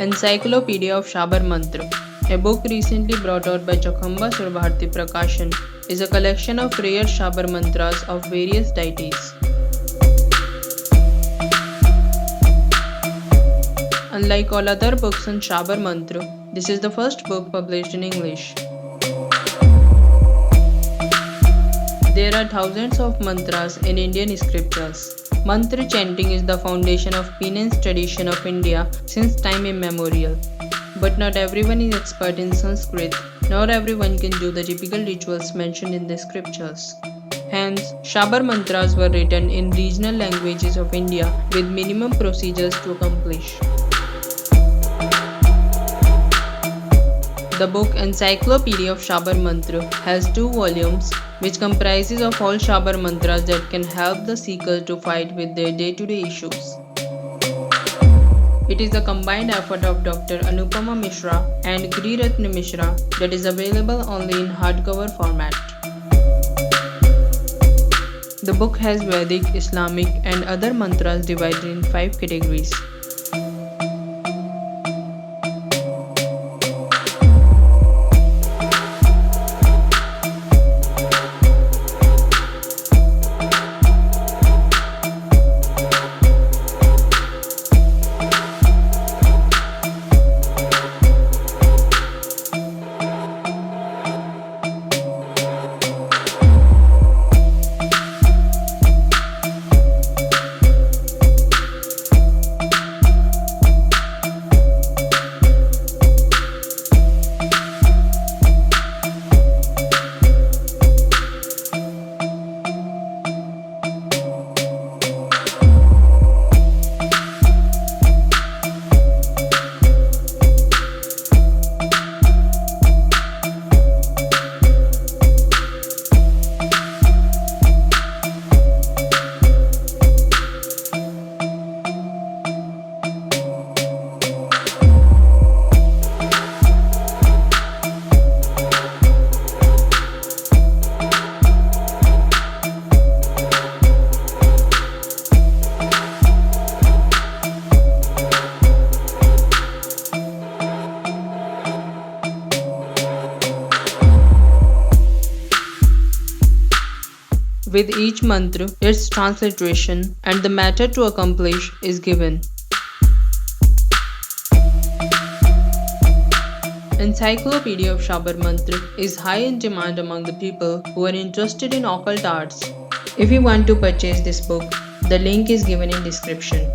Encyclopaedia of Shabar Mantra, a book recently brought out by Chaukhamba Surbharti Prakashan, is a collection of rare Shabar mantras of various deities. Unlike all other books on Shabar Mantra, this is the first book published in English. There are thousands of mantras in Indian scriptures. Mantra chanting is the foundation of penance tradition of India since time immemorial. But not everyone is expert in Sanskrit, nor everyone can do the typical rituals mentioned in the scriptures. Hence, Shabar mantras were written in regional languages of India with minimum procedures to accomplish. The book Encyclopaedia of Shabar Mantra has 2 volumes which comprises of all Shabar mantras that can help the seeker to fight with their day-to-day issues. It is a combined effort of Dr. Annapurna Mishra and Gri Ratna Mishra that is available only in hardcover format. The book has Vedic, Islamic and other mantras divided in 5 categories. With each mantra, its transliteration and the matter to accomplish is given. Encyclopaedia of Shabar Mantra is high in demand among the people who are interested in occult arts. If you want to purchase this book, the link is given in description.